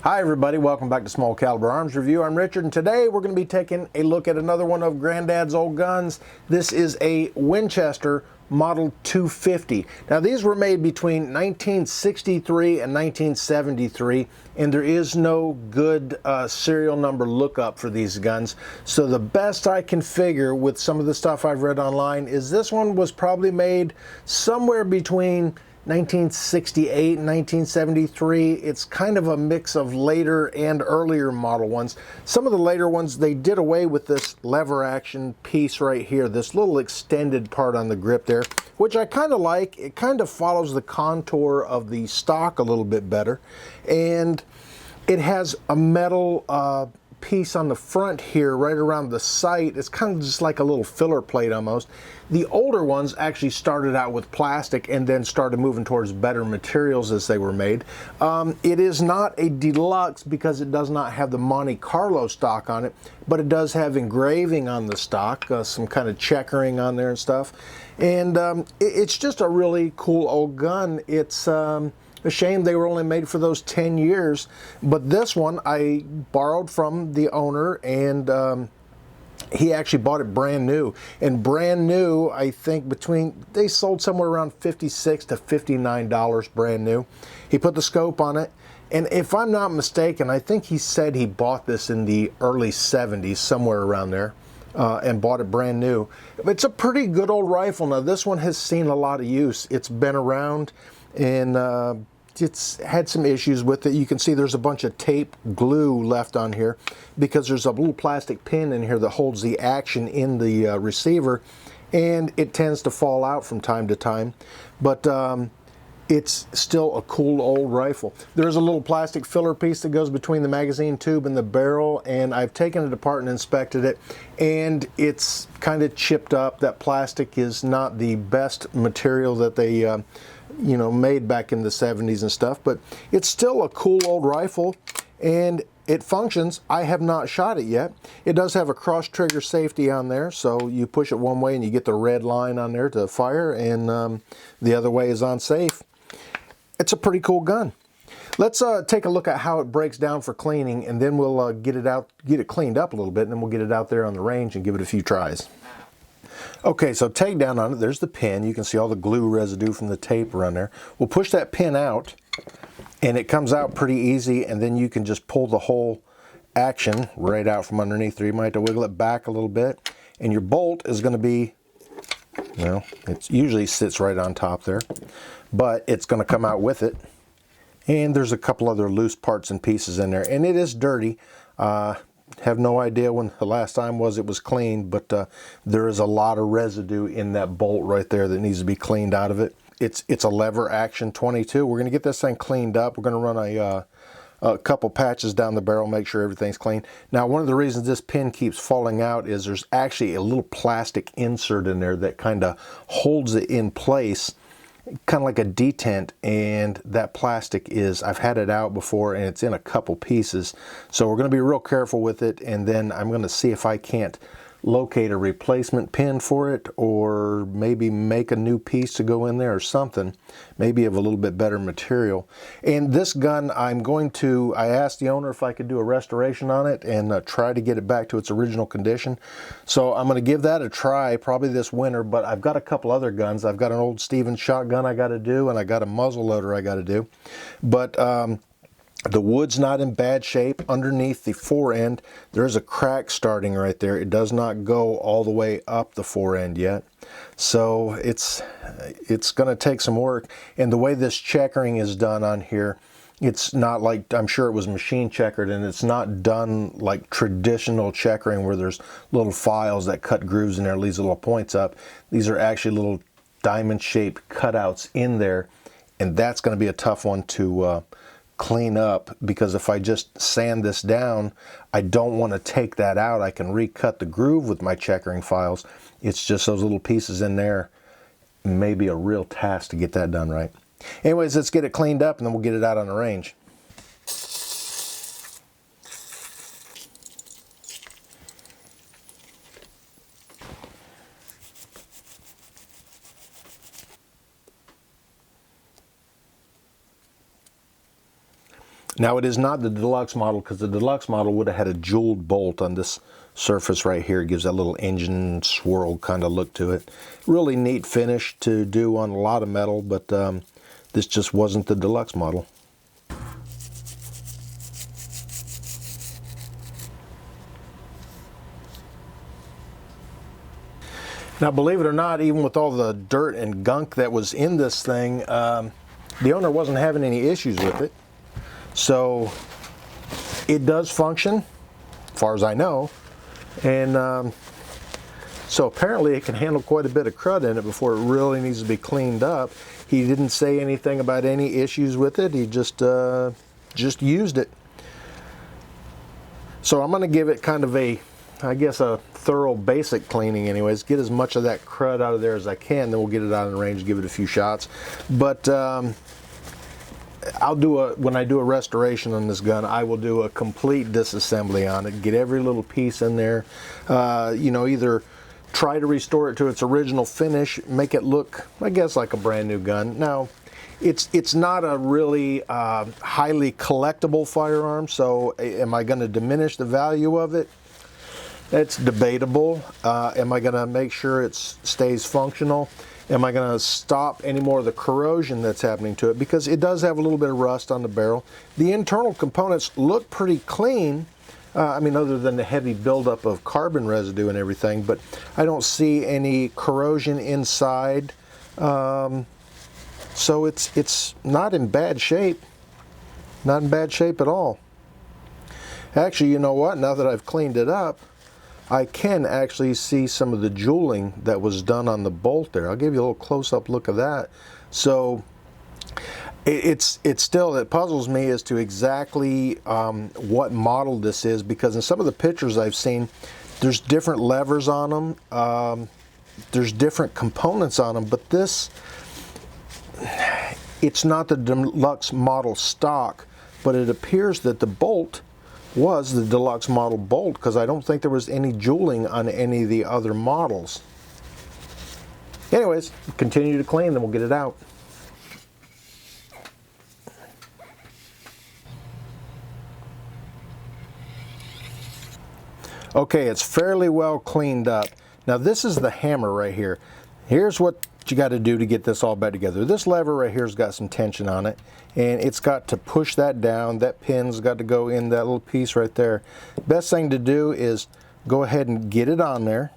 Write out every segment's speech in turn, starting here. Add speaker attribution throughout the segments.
Speaker 1: Hi everybody, welcome back to Small Caliber Arms Review. I'm Richard, and today we're going to be taking a look at another one of Granddad's old guns. This is a Winchester Model 250. Now these were made between 1963 and 1973, and there is no good serial number lookup for these guns. So the best I can figure with some of the stuff I've read online is this one was probably made somewhere between 1968 and 1973. It's kind of a mix of later and earlier model ones. Some of the later ones, they did away with this lever action piece right here, this little extended part on the grip there, which I kind of like. It kind of follows the contour of the stock a little bit better, and it has a metal piece on the front here right around the sight. It's kind of just like a little filler plate almost. The older ones actually started out with plastic and then started moving towards better materials as they were made. It is not a deluxe because it does not have the Monte Carlo stock on it, but it does have engraving on the stock, some kind of checkering on there and stuff. And it's just a really cool old gun. It's a shame they were only made for those 10 years, but this one I borrowed from the owner, and he actually bought it brand new. And brand new, I think they sold somewhere around $56 to $59 brand new. He put the scope on it, and if I'm not mistaken, I think he said he bought this in the early 70s, somewhere around there. And bought it brand new. It's a pretty good old rifle. Now this one has seen a lot of use. It's been around, and it's had some issues with it. You can see there's a bunch of tape glue left on here because there's a little plastic pin in here that holds the action in the receiver, and it tends to fall out from time to time. But it's still a cool old rifle. There's a little plastic filler piece that goes between the magazine tube and the barrel, and I've taken it apart and inspected it, and it's kind of chipped up. That plastic is not the best material that they made back in the 70s and stuff, but it's still a cool old rifle, and it functions. I have not shot it yet. It does have a cross trigger safety on there, so you push it one way and you get the red line on there to fire, and the other way is on safe. It's a pretty cool gun. Let's take a look at how it breaks down for cleaning, and then we'll get it cleaned up a little bit, and then we'll get it out there on the range and give it a few tries. Okay, so takedown on it, there's the pin. You can see all the glue residue from the tape around there. We'll push that pin out, and it comes out pretty easy, and then you can just pull the whole action right out from underneath there. You might have to wiggle it back a little bit, and your bolt is going to be, well, it usually sits right on top there, but it's going to come out with it. And there's a couple other loose parts and pieces in there, and it is dirty. Have no idea when the last time it was cleaned, but there is a lot of residue in that bolt right there that needs to be cleaned out of it. It's a lever action 22. We're going to get this thing cleaned up. We're going to run a couple patches down the barrel, make sure everything's clean. Now, one of the reasons this pin keeps falling out is there's actually a little plastic insert in there that kind of holds it in place, kind of like a detent, and that plastic is, I've had it out before, and it's in a couple pieces. So we're going to be real careful with it, and then I'm going to see if I can't locate a replacement pin for it, or maybe make a new piece to go in there or something, maybe of a little bit better material. And this gun, I asked the owner if I could do a restoration on it and try to get it back to its original condition. So I'm going to give that a try probably this winter, but I've got a couple other guns. I've got an old Stevens shotgun I got to do, and I got a muzzle loader I got to do. But the wood's not in bad shape. Underneath the fore end, there's a crack starting right there. It does not go all the way up the fore end yet. So it's going to take some work. And the way this checkering is done on here, it's not like, I'm sure it was machine checkered, and it's not done like traditional checkering where there's little files that cut grooves in there, leaves little points up. These are actually little diamond-shaped cutouts in there, and that's going to be a tough one to clean up, because if I just sand this down, I don't want to take that out. I can recut the groove with my checkering files. It's just those little pieces in there. Maybe a real task to get that done right. Anyways, let's get it cleaned up, and then we'll get it out on the range. Now it is not the deluxe model, because the deluxe model would have had a jeweled bolt on this surface right here. It gives that little engine swirl kind of look to it. Really neat finish to do on a lot of metal, but this just wasn't the deluxe model. Now, believe it or not, even with all the dirt and gunk that was in this thing, the owner wasn't having any issues with it. So it does function, as far as I know, and so apparently it can handle quite a bit of crud in it before it really needs to be cleaned up. He didn't say anything about any issues with it. He just used it. So I'm going to give it kind of a, I guess, a thorough basic cleaning anyways. Get as much of that crud out of there as I can, then we'll get it out of the range, give it a few shots. But I'll do when I do a restoration on this gun, I will do a complete disassembly on it, get every little piece in there, you know, either try to restore it to its original finish, make it look, I guess, like a brand new gun. Now, it's not a really highly collectible firearm, so am I going to diminish the value of it? That's debatable. Am I going to make sure it stays functional? Am I going to stop any more of the corrosion that's happening to it? Because it does have a little bit of rust on the barrel. The internal components look pretty clean. I mean, other than the heavy buildup of carbon residue and everything, but I don't see any corrosion inside. So it's not in bad shape. Not in bad shape at all. Actually, you know what? Now that I've cleaned it up, I can actually see some of the jeweling that was done on the bolt there. I'll give you a little close-up look of that. So it puzzles me as to exactly what model this is, because in some of the pictures I've seen, there's different levers on them, there's different components on them, but this, it's not the deluxe model stock, but it appears that the bolt was the deluxe model bolt, because I don't think there was any jeweling on any of the other models. Anyways, continue to clean, then we'll get it out. Okay, it's fairly well cleaned up. Now this is the hammer right here. Here's what you got to do to get this all back together. This lever right here's got some tension on it, and it's got to push that down. That pin's got to go in that little piece right there. Best thing to do is go ahead and get it on there.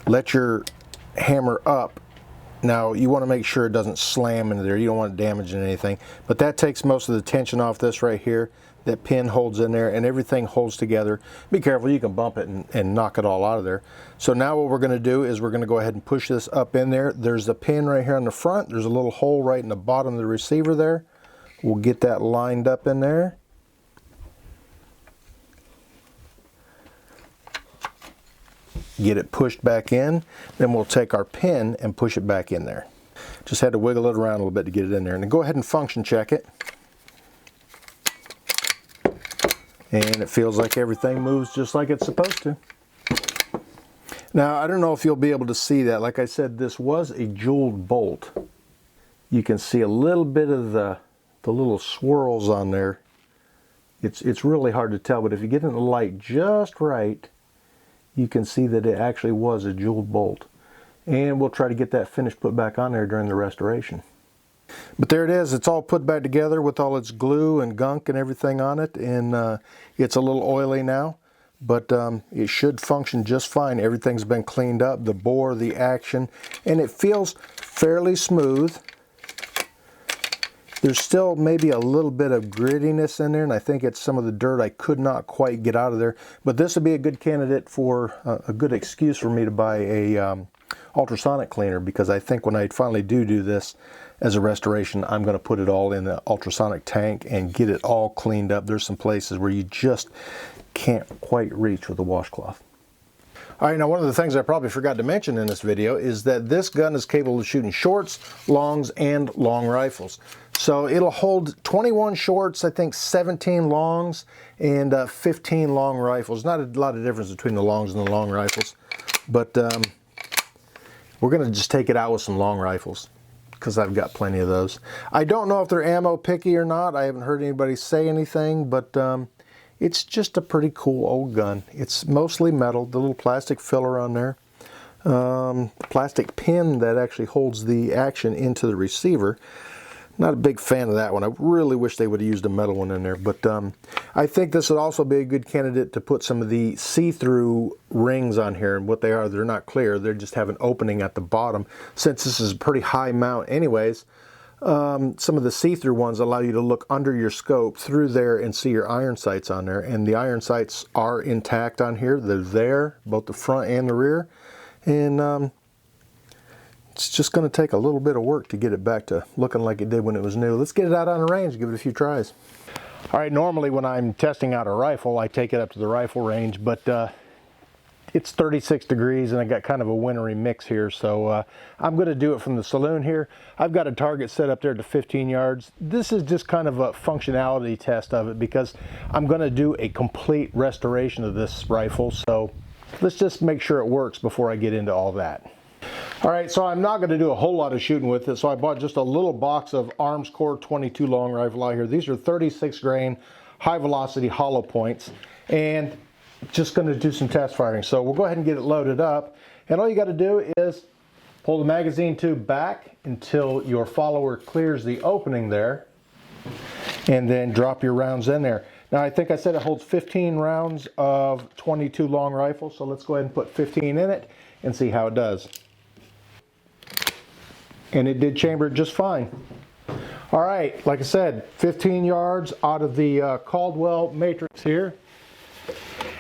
Speaker 1: Let your hammer up. Now you want to make sure it doesn't slam into there. You don't want it damaging anything, but that takes most of the tension off this right here. That pin holds in there and everything holds together. Be careful, you can bump it and knock it all out of there. So now what we're going to do is we're going to go ahead and push this up in there. There's a pin right here on the front. There's a little hole right in the bottom of the receiver there. We'll get that lined up in there. Get it pushed back in. Then we'll take our pin and push it back in there. Just had to wiggle it around a little bit to get it in there. And then go ahead and function check it. And it feels like everything moves just like it's supposed to. Now, I don't know if you'll be able to see that. Like I said, this was a jeweled bolt. You can see a little bit of the little swirls on there. It's really hard to tell, but if you get in the light just right, you can see that it actually was a jeweled bolt. And we'll try to get that finish put back on there during the restoration. But there it is. It's all put back together with all its glue and gunk and everything on it, and it's a little oily now, but it should function just fine. Everything's been cleaned up, the bore, the action, and it feels fairly smooth. There's still maybe a little bit of grittiness in there, and I think it's some of the dirt I could not quite get out of there, but this would be a good candidate for a good excuse for me to buy a ultrasonic cleaner, because I think when I finally do this as a restoration, I'm going to put it all in the ultrasonic tank and get it all cleaned up. There's some places where you just can't quite reach with a washcloth. All right, now one of the things I probably forgot to mention in this video is that this gun is capable of shooting shorts, longs, and long rifles. So it'll hold 21 shorts, I think 17 longs, and 15 long rifles. Not a lot of difference between the longs and the long rifles, but we're going to just take it out with some long rifles. because I've got plenty of those. I don't know if they're ammo picky or not. I haven't heard anybody say anything, but it's just a pretty cool old gun. It's mostly metal, the little plastic filler on there. Plastic pin that actually holds the action into the receiver. Not a big fan of that one. I really wish they would have used a metal one in there, but I think this would also be a good candidate to put some of the see-through rings on here. And what they are, they're not clear. They just have an opening at the bottom. Since this is a pretty high mount anyways, some of the see-through ones allow you to look under your scope through there and see your iron sights on there. And the iron sights are intact on here. They're there, both the front and the rear. And it's just going to take a little bit of work to get it back to looking like it did when it was new. Let's get it out on the range, give it a few tries. All right, normally when I'm testing out a rifle, I take it up to the rifle range, but it's 36 degrees and I got kind of a wintry mix here, so I'm going to do it from the saloon here. I've got a target set up there to 15 yards. This is just kind of a functionality test of it because I'm going to do a complete restoration of this rifle, so let's just make sure it works before I get into all that. All right, so I'm not going to do a whole lot of shooting with it, so I bought just a little box of Armscore 22 long rifle out here. These are 36 grain, high velocity hollow points, and just going to do some test firing. So we'll go ahead and get it loaded up, and all you got to do is pull the magazine tube back until your follower clears the opening there, and then drop your rounds in there. Now I think I said it holds 15 rounds of 22 long rifle, so let's go ahead and put 15 in it and see how it does. And it did chamber just fine. All right, like I said, 15 yards out of the Caldwell matrix here.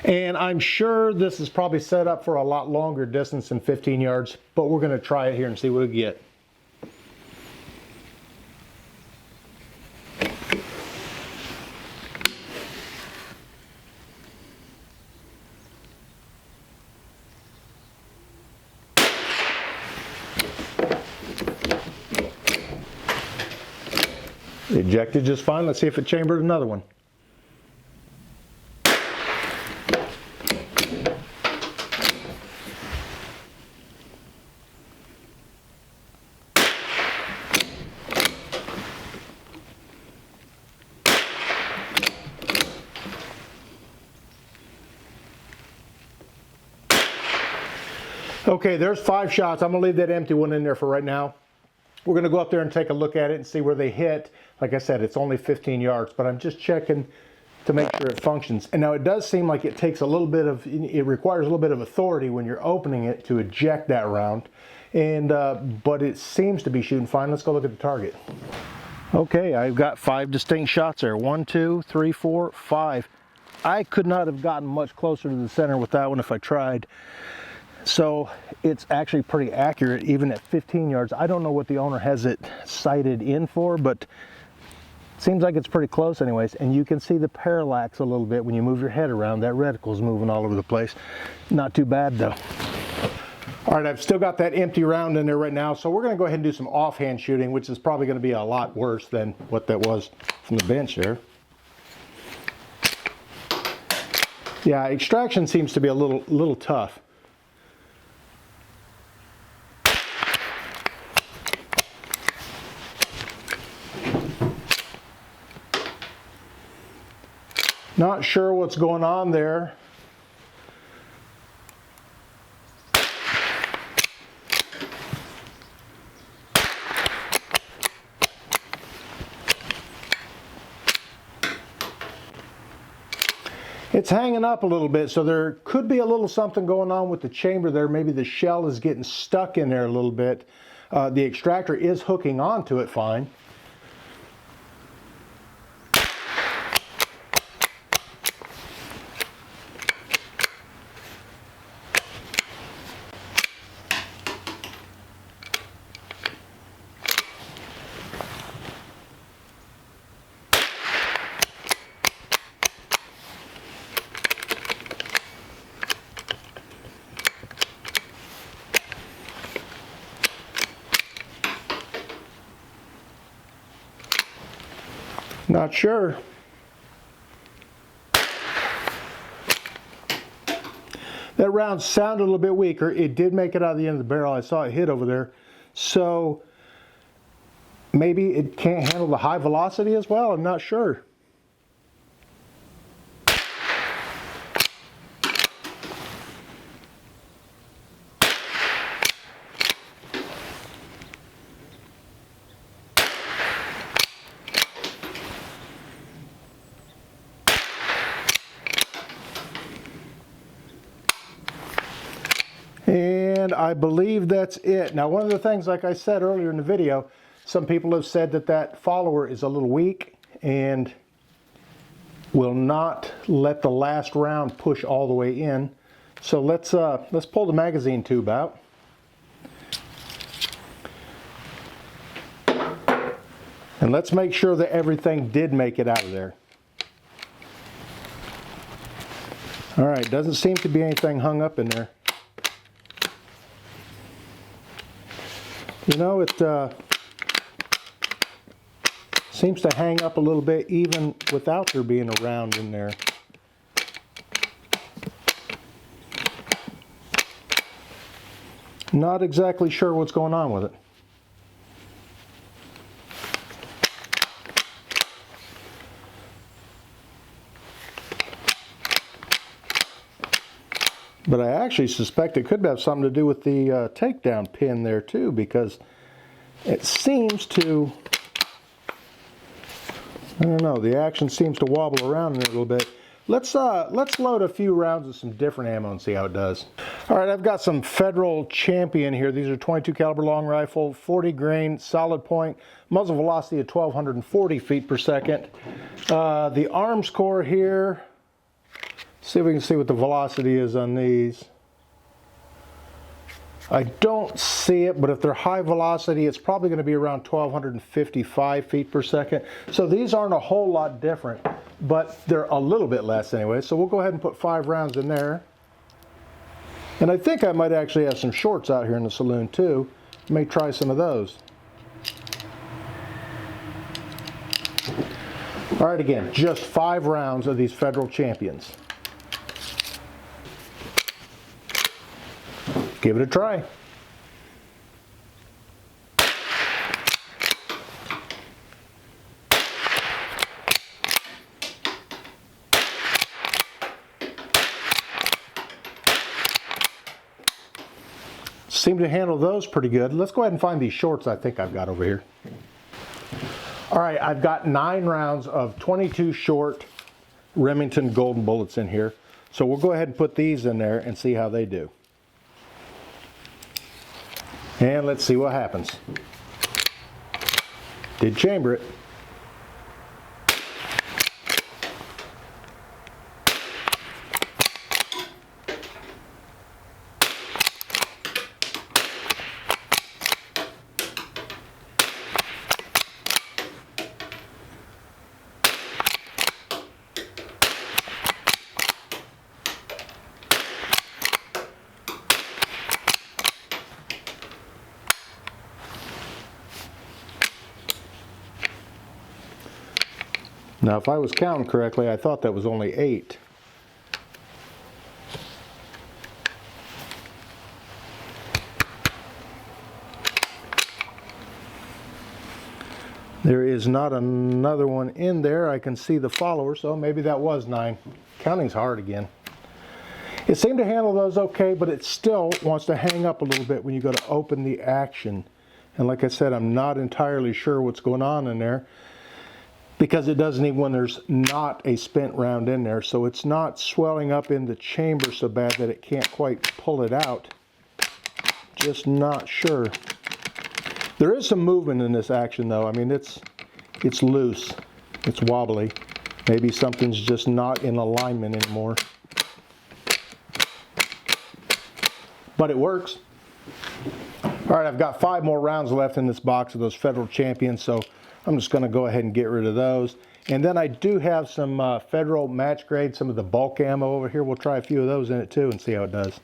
Speaker 1: And I'm sure this is probably set up for a lot longer distance than 15 yards, but we're going to try it here and see what we get. Ejected just fine. Let's see if it chambered another one. Okay, there's 5 shots. I'm gonna leave that empty one in there for right now. We're going to go up there and take a look at it and see where they hit. Like I said, it's only 15 yards, but I'm just checking to make sure it functions. And now it does seem like it takes a little bit of, it requires a little bit of authority when you're opening it to eject that round. And but it seems to be shooting fine. Let's go look at the target. Okay, I've got 5 distinct shots there. 1, 2, 3, 4, 5. I could not have gotten much closer to the center with that one if I tried. So it's actually pretty accurate even at 15 yards. I don't know what the owner has it sighted in for, but it seems like it's pretty close anyways. And you can see the parallax a little bit when you move your head around. That reticle's moving all over the place. Not too bad though. All right, I've still got that empty round in there right now, so we're going to go ahead and do some offhand shooting, which is probably going to be a lot worse than what that was from the bench there. Yeah, extraction seems to be a little tough. Not sure what's going on there. It's hanging up a little bit, so there could be a little something going on with the chamber there. Maybe the shell is getting stuck in there a little bit. The extractor is hooking onto it fine. Not sure. That round sounded a little bit weaker. It did make it out of the end of the barrel. I saw it hit over there. So maybe it can't handle the high velocity as well. I'm not sure. And I believe that's it. Now, one of the things, like I said earlier in the video, some people have said that that follower is a little weak and will not let the last round push all the way in. So let's pull the magazine tube out. And let's make sure that everything did make it out of there. All right, doesn't seem to be anything hung up in there. You know, it seems to hang up a little bit even without there being a round in there. Not exactly sure what's going on with it. But I actually suspect it could have something to do with the takedown pin there too, because it seems to, I don't know, the action seems to wobble around in it a little bit. Let's load a few rounds of some different ammo and see how it does. All right, I've got some Federal Champion here. These are 22 caliber long rifle, 40 grain, solid point, muzzle velocity of 1,240 feet per second. The arms core here. See if we can see what the velocity is on these. I don't see it, but if they're high velocity, it's probably going to be around 1,255 feet per second. So these aren't a whole lot different, but they're a little bit less anyway. So we'll go ahead and put 5 rounds in there. And I think I might actually have some shorts out here in the saloon too. May try some of those. All right, again, just 5 rounds of these Federal Champions. Give it a try. Seem to handle those pretty good. Let's go ahead and find these shorts I think I've got over here. All right, I've got 9 rounds of 22 short Remington Golden bullets in here. So we'll go ahead and put these in there and see how they do. And let's see what happens. Did chamber it. Now, if I was counting correctly, I thought that was only 8. There is not another one in there. I can see the follower, so maybe that was 9. Counting's hard again. It seemed to handle those okay, but it still wants to hang up a little bit when you go to open the action. And like I said, I'm not entirely sure what's going on in there, because it doesn't even when there's not a spent round in there. So it's not swelling up in the chamber so bad that it can't quite pull it out. Just not sure. There is some movement in this action though. I mean, it's loose, it's wobbly. Maybe something's just not in alignment anymore. But it works. All right, I've got 5 more rounds left in this box of those Federal Champions, so I'm just going to go ahead and get rid of those. And then I do have some Federal match grade, some of the bulk ammo over here. We'll try a few of those in it too and see how it does.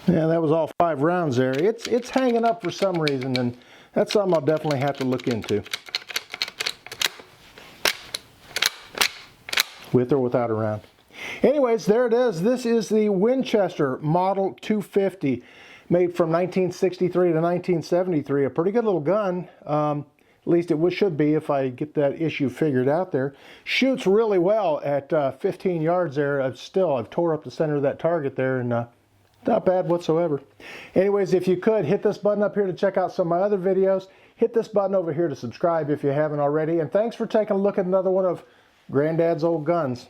Speaker 1: Yeah, that was all 5 rounds there. It's hanging up for some reason, and that's something I'll definitely have to look into. With or without a round. Anyways, there it is. This is the Winchester Model 250, made from 1963 to 1973. A pretty good little gun. At least it should be if I get that issue figured out there. Shoots really well at 15 yards there. I've tore up the center of that target there, and not bad whatsoever. Anyways, if you could, hit this button up here to check out some of my other videos. Hit this button over here to subscribe if you haven't already. And thanks for taking a look at another one of Granddad's old guns.